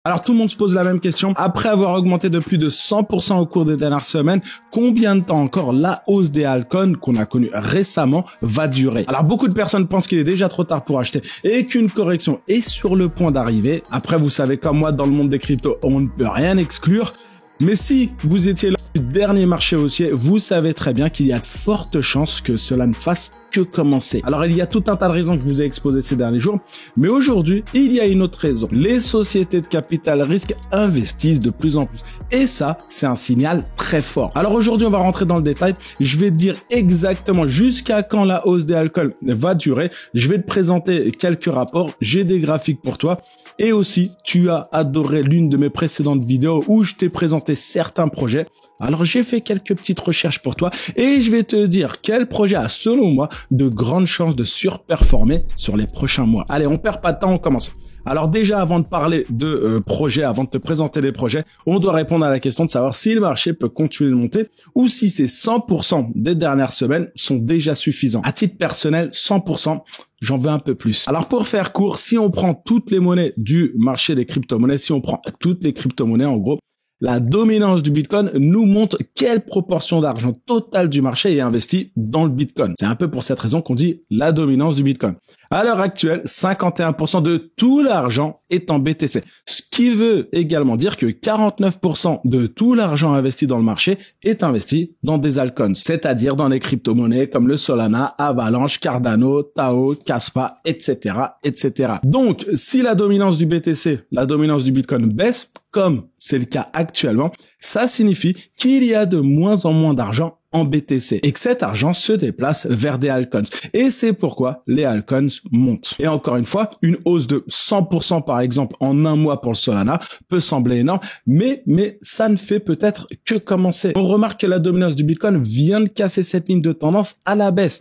Alors tout le monde se pose la même question. Après avoir augmenté de plus de 100% au cours des dernières semaines, combien de temps encore la hausse des altcoins qu'on a connue récemment va durer? Alors beaucoup de personnes pensent qu'il est déjà trop tard pour acheter et qu'une correction est sur le point d'arriver. Après, vous savez comme moi, dans le monde des cryptos, on ne peut rien exclure. Mais si vous étiez là du dernier marché haussier, vous savez très bien qu'il y a de fortes chances que cela ne fasse que commencer. Alors il y a tout un tas de raisons que je vous ai exposées ces derniers jours, mais aujourd'hui, il y a une autre raison. Les sociétés de capital risque investissent de plus en plus. Et ça, c'est un signal très fort. Alors aujourd'hui, on va rentrer dans le détail. Je vais te dire exactement jusqu'à quand la hausse des altcoins va durer. Je vais te présenter quelques rapports. J'ai des graphiques pour toi. Et aussi, tu as adoré l'une de mes précédentes vidéos où je t'ai présenté certains projets. Alors, j'ai fait quelques petites recherches pour toi et je vais te dire quel projet a, selon moi, de grandes chances de surperformer sur les prochains mois. Allez, on perd pas de temps, on commence. Alors déjà, avant de parler de projets, avant de te présenter les projets, on doit répondre à la question de savoir si le marché peut continuer de monter ou si ces 100% des dernières semaines sont déjà suffisants. À titre personnel, 100%, j'en veux un peu plus. Alors pour faire court, si on prend toutes les monnaies du marché des crypto-monnaies, si on prend toutes les crypto-monnaies en gros, la dominance du Bitcoin nous montre quelle proportion d'argent total du marché est investi dans le Bitcoin. C'est un peu pour cette raison qu'on dit la dominance du Bitcoin. À l'heure actuelle, 51% de tout l'argent est en BTC. Ce qui veut également dire que 49% de tout l'argent investi dans le marché est investi dans des altcoins, c'est-à-dire dans les crypto-monnaies comme le Solana, Avalanche, Cardano, Tao, Kaspa, etc., etc. Donc, si la dominance du BTC, la dominance du Bitcoin baisse, comme c'est le cas actuellement, ça signifie qu'il y a de moins en moins d'argent en BTC et que cet argent se déplace vers des altcoins. Et c'est pourquoi les altcoins montent. Et encore une fois, une hausse de 100% par exemple en un mois pour le Solana peut sembler énorme, mais ça ne fait peut-être que commencer. On remarque que la dominance du Bitcoin vient de casser cette ligne de tendance à la baisse.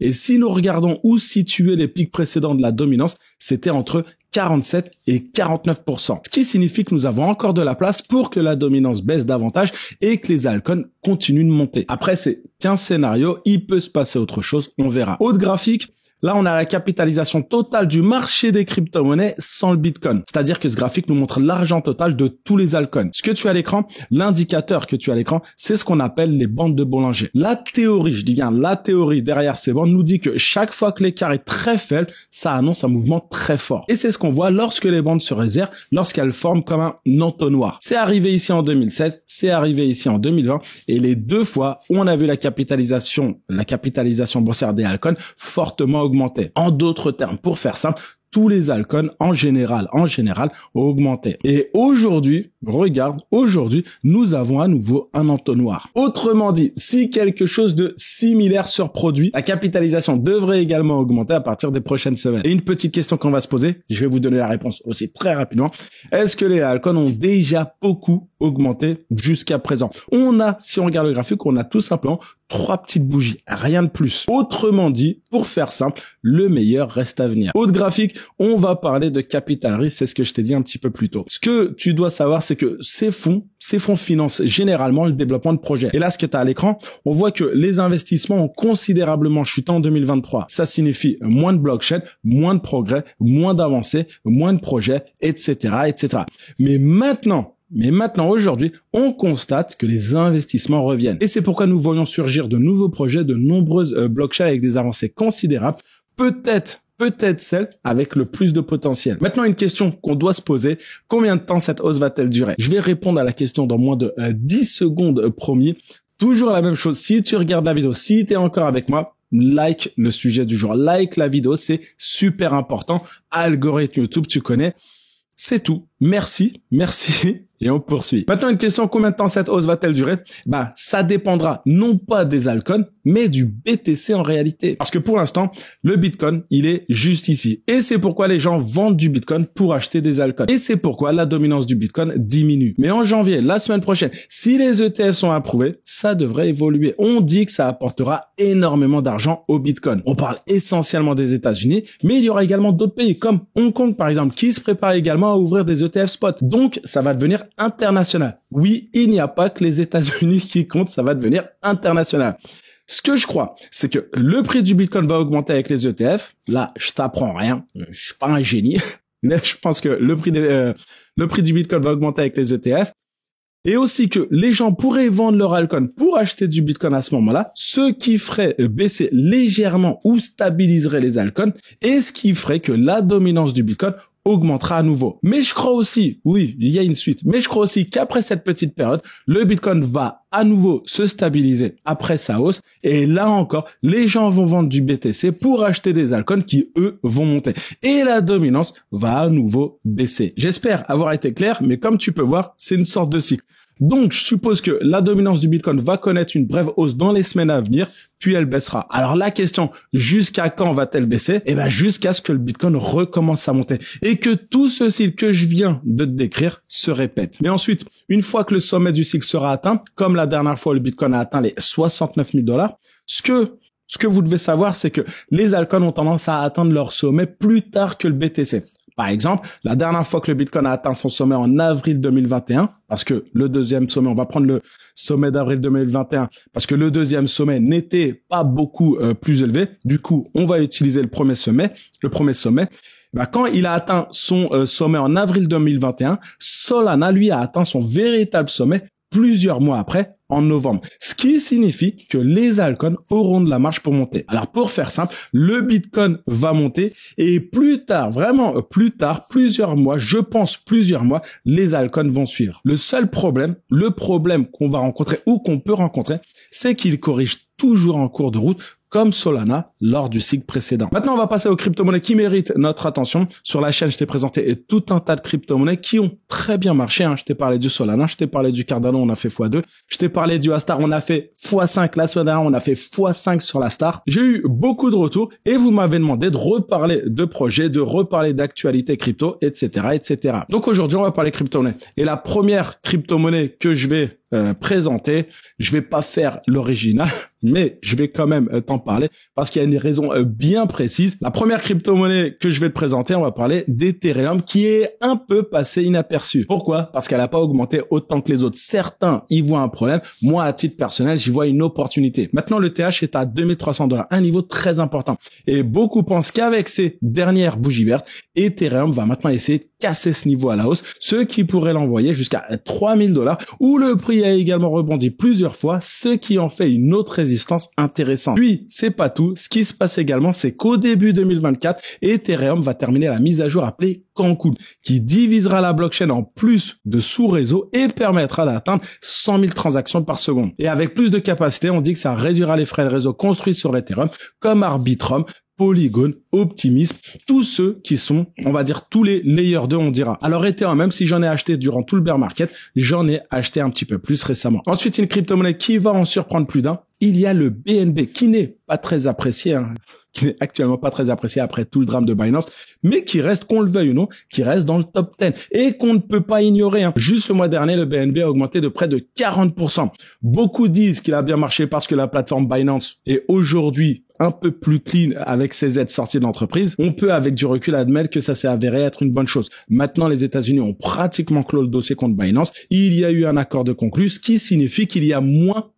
Et si nous regardons où situaient les pics précédents de la dominance, c'était entre 47 et 49%. Ce qui signifie que nous avons encore de la place pour que la dominance baisse davantage et que les altcoins continuent de monter. Après, c'est qu'un scénario, il peut se passer autre chose, on verra. Autre graphique. Là, on a la capitalisation totale du marché des crypto-monnaies sans le Bitcoin. C'est-à-dire que ce graphique nous montre l'argent total de tous les altcoins. Ce que tu as à l'écran, l'indicateur que tu as à l'écran, c'est ce qu'on appelle les bandes de Bollinger. La théorie, je dis bien la théorie derrière ces bandes nous dit que chaque fois que l'écart est très faible, ça annonce un mouvement très fort. Et c'est ce qu'on voit lorsque les bandes se resserrent, lorsqu'elles forment comme un entonnoir. C'est arrivé ici en 2016, c'est arrivé ici en 2020, et les deux fois où on a vu la capitalisation boursière des altcoins fortement augmenter. En d'autres termes, pour faire simple, tous les altcoins en général ont augmenté. Et aujourd'hui, regarde, aujourd'hui, nous avons à nouveau un entonnoir. Autrement dit, si quelque chose de similaire se reproduit, la capitalisation devrait également augmenter à partir des prochaines semaines. Et une petite question qu'on va se poser, je vais vous donner la réponse aussi très rapidement. Est-ce que les altcoins ont déjà beaucoup augmenté jusqu'à présent? Si on regarde le graphique, on a tout simplement 3 petites bougies, rien de plus. Autrement dit, pour faire simple, le meilleur reste à venir. Autre graphique, on va parler de capital risque, c'est ce que je t'ai dit un petit peu plus tôt. Ce que tu dois savoir, c'est que ces fonds financent généralement le développement de projets. Et là, ce que tu as à l'écran, on voit que les investissements ont considérablement chuté en 2023. Ça signifie moins de blockchain, moins de progrès, moins d'avancées, moins de projets, etc., etc. Mais maintenant, aujourd'hui, on constate que les investissements reviennent. Et c'est pourquoi nous voyons surgir de nouveaux projets, de nombreuses blockchains avec des avancées considérables. Peut-être celle avec le plus de potentiel. Maintenant, une question qu'on doit se poser. Combien de temps cette hausse va-t-elle durer? Je vais répondre à la question dans moins de 10 secondes, promis. Toujours la même chose. Si tu regardes la vidéo, si tu es encore avec moi, like le sujet du jour. Like la vidéo, c'est super important. Algorithme YouTube, tu connais. C'est tout. Merci. Et on poursuit. Maintenant, une question, combien de temps cette hausse va-t-elle durer? Ça dépendra non pas des altcoins, mais du BTC en réalité. Parce que pour l'instant, le Bitcoin, il est juste ici. Et c'est pourquoi les gens vendent du Bitcoin pour acheter des altcoins. Et c'est pourquoi la dominance du Bitcoin diminue. Mais en janvier, la semaine prochaine, si les ETF sont approuvés, ça devrait évoluer. On dit que ça apportera énormément d'argent au Bitcoin. On parle essentiellement des États-Unis, mais il y aura également d'autres pays comme Hong Kong, par exemple, qui se prépare également à ouvrir des ETF spot. Donc, ça va devenir international. Oui, il n'y a pas que les États-Unis qui comptent, ça va devenir international. Ce que je crois, c'est que le prix du Bitcoin va augmenter avec les ETF. Là, je t'apprends rien. Je suis pas un génie. Mais je pense que le prix le prix du Bitcoin va augmenter avec les ETF. Et aussi que les gens pourraient vendre leur altcoin pour acheter du Bitcoin à ce moment-là, ce qui ferait baisser légèrement ou stabiliserait les altcoins, et ce qui ferait que la dominance du Bitcoin augmentera à nouveau. Mais je crois aussi, oui, il y a une suite, mais je crois aussi qu'après cette petite période, le Bitcoin va à nouveau se stabiliser après sa hausse, et là encore, les gens vont vendre du BTC pour acheter des altcoins qui, eux, vont monter. Et la dominance va à nouveau baisser. J'espère avoir été clair, mais comme tu peux voir, c'est une sorte de cycle. Donc, je suppose que la dominance du Bitcoin va connaître une brève hausse dans les semaines à venir, puis elle baissera. Alors la question, jusqu'à quand va-t-elle baisser? Eh ben, jusqu'à ce que le Bitcoin recommence à monter et que tout ce cycle que je viens de te décrire se répète. Mais ensuite, une fois que le sommet du cycle sera atteint, comme la dernière fois le Bitcoin a atteint les 69 000 $, ce que vous devez savoir, c'est que les altcoins ont tendance à atteindre leur sommet plus tard que le BTC. Par exemple, la dernière fois que le Bitcoin a atteint son sommet en avril 2021, parce que le deuxième sommet, on va prendre le sommet d'avril 2021, parce que le deuxième sommet n'était pas beaucoup plus élevé. Du coup, on va utiliser le premier sommet. Quand il a atteint son sommet en avril 2021, Solana, lui, a atteint son véritable sommet plusieurs mois après, en novembre. Ce qui signifie que les altcoins auront de la marge pour monter. Alors, pour faire simple, le Bitcoin va monter et plus tard, vraiment plus tard, plusieurs mois, je pense plusieurs mois, les altcoins vont suivre. Le problème qu'on va rencontrer ou qu'on peut rencontrer, c'est qu'il corrige toujours en cours de route, comme Solana lors du cycle précédent. Maintenant, on va passer aux crypto-monnaies qui méritent notre attention. Sur la chaîne, je t'ai présenté tout un tas de crypto-monnaies qui ont très bien marché. Je t'ai parlé du Solana, je t'ai parlé du Cardano, on a fait x2. Je t'ai parlé du Astar, on a fait x5. La semaine dernière, on a fait x5 sur la Star. J'ai eu beaucoup de retours et vous m'avez demandé de reparler de projets, de reparler d'actualités crypto, etc., etc. Donc aujourd'hui, on va parler crypto-monnaies. Et la première crypto-monnaie que je vais présenter, je vais pas faire l'original, mais je vais quand même t'en parler parce qu'il y a une raison bien précise. La première crypto-monnaie que je vais te présenter, on va parler d'Ethereum qui est un peu passé inaperçu. Pourquoi? Parce qu'elle n'a pas augmenté autant que les autres. Certains y voient un problème. Moi, à titre personnel, j'y vois une opportunité. Maintenant, le TH est à 2300 $, un niveau très important. Et beaucoup pensent qu'avec ces dernières bougies vertes, Ethereum va maintenant essayer de casser ce niveau à la hausse, ce qui pourrait l'envoyer jusqu'à 3000 $, où le prix a également rebondi plusieurs fois, ce qui en fait une autre résistance intéressante. Puis, c'est pas tout. Ce qui se passe également, c'est qu'au début 2024, Ethereum va terminer la mise à jour appelée Cancun, qui divisera la blockchain en plus de sous-réseaux et permettra d'atteindre 100 000 transactions par seconde. Et avec plus de capacité, on dit que ça réduira les frais de réseau construits sur Ethereum, comme Arbitrum, Polygon, Optimism, tous ceux qui sont, on va dire, tous les layers 2, on dira. Alors Ethereum, même si j'en ai acheté durant tout le bear market, j'en ai acheté un petit peu plus récemment. Ensuite, une crypto-monnaie qui va en surprendre plus d'un. Il y a le BNB qui n'est pas très apprécié, qui n'est actuellement pas très apprécié après tout le drame de Binance, mais qui reste, qu'on le veuille ou non, qui reste dans le top 10 et qu'on ne peut pas ignorer. Juste le mois dernier, le BNB a augmenté de près de 40%. Beaucoup disent qu'il a bien marché parce que la plateforme Binance est aujourd'hui un peu plus clean avec ses aides sorties de l'entreprise. On peut avec du recul admettre que ça s'est avéré être une bonne chose. Maintenant, les États-Unis ont pratiquement clos le dossier contre Binance. Il y a eu un accord de conclu, ce qui signifie qu'il y a moins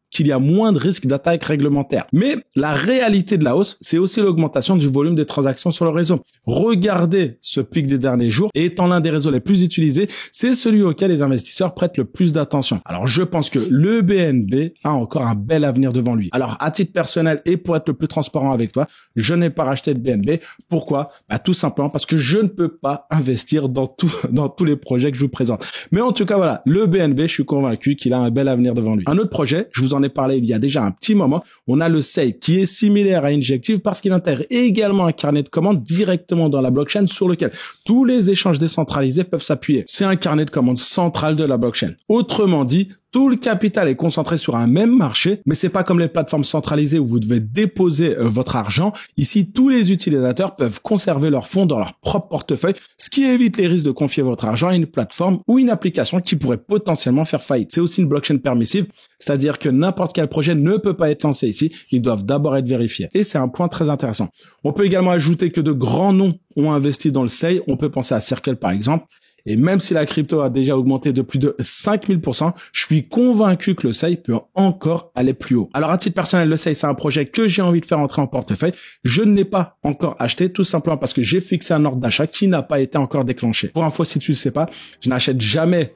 de risques d'attaque réglementaire. Mais la réalité de la hausse, c'est aussi l'augmentation du volume des transactions sur le réseau. Regardez ce pic des derniers jours et étant l'un des réseaux les plus utilisés, c'est celui auquel les investisseurs prêtent le plus d'attention. Alors je pense que le BNB a encore un bel avenir devant lui. Alors à titre personnel et pour être le plus transparent avec toi, je n'ai pas racheté de BNB. Pourquoi? Tout simplement parce que je ne peux pas investir dans tous les projets que je vous présente. Mais en tout cas voilà, le BNB, je suis convaincu qu'il a un bel avenir devant lui. Un autre projet, je vous en ai parlé il y a déjà un petit moment, on a le SEI qui est similaire à Injective parce qu'il intègre également un carnet de commandes directement dans la blockchain sur lequel tous les échanges décentralisés peuvent s'appuyer. C'est un carnet de commandes central de la blockchain. Autrement dit, tout le capital est concentré sur un même marché, mais c'est pas comme les plateformes centralisées où vous devez déposer votre argent. Ici, tous les utilisateurs peuvent conserver leurs fonds dans leur propre portefeuille, ce qui évite les risques de confier votre argent à une plateforme ou une application qui pourrait potentiellement faire faillite. C'est aussi une blockchain permissive, c'est-à-dire que n'importe quel projet ne peut pas être lancé ici. Ils doivent d'abord être vérifiés. Et c'est un point très intéressant. On peut également ajouter que de grands noms ont investi dans le SEI. On peut penser à Circle par exemple. Et même si la crypto a déjà augmenté de plus de 5000%, je suis convaincu que le SEI peut encore aller plus haut. Alors à titre personnel, le SEI, c'est un projet que j'ai envie de faire entrer en portefeuille. Je ne l'ai pas encore acheté, tout simplement parce que j'ai fixé un ordre d'achat qui n'a pas été encore déclenché. Pour info, si tu ne sais pas, je n'achète jamais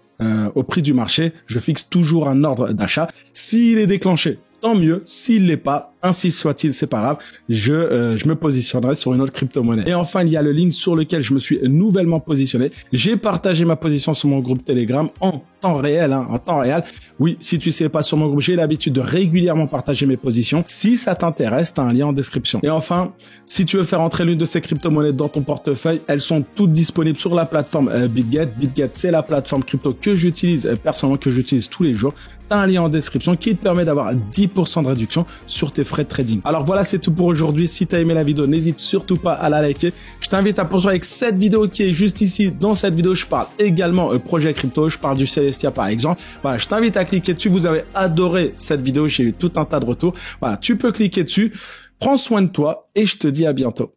au prix du marché. Je fixe toujours un ordre d'achat. S'il est déclenché, tant mieux. S'il l'est pas, ainsi soit-il, c'est pas grave. Je me positionnerai sur une autre crypto-monnaie. Et enfin, il y a le link sur lequel je me suis nouvellement positionné. J'ai partagé ma position sur mon groupe Telegram en temps réel, en temps réel. Oui, si tu sais pas, sur mon groupe, j'ai l'habitude de régulièrement partager mes positions. Si ça t'intéresse, t'as un lien en description. Et enfin, si tu veux faire entrer l'une de ces crypto-monnaies dans ton portefeuille, elles sont toutes disponibles sur la plateforme BitGet. BitGet, c'est la plateforme crypto que j'utilise personnellement, que j'utilise tous les jours. T'as un lien en description qui te permet d'avoir 10% de réduction sur tes frais de trading. Alors voilà, c'est tout pour aujourd'hui. Si tu as aimé la vidéo, n'hésite surtout pas à la liker. Je t'invite à poursuivre avec cette vidéo qui est juste ici. Dans cette vidéo, je parle également projet crypto. Je parle du Celestia par exemple. Voilà, je t'invite à cliquer dessus. Vous avez adoré cette vidéo. J'ai eu tout un tas de retours. Voilà, tu peux cliquer dessus. Prends soin de toi et je te dis à bientôt.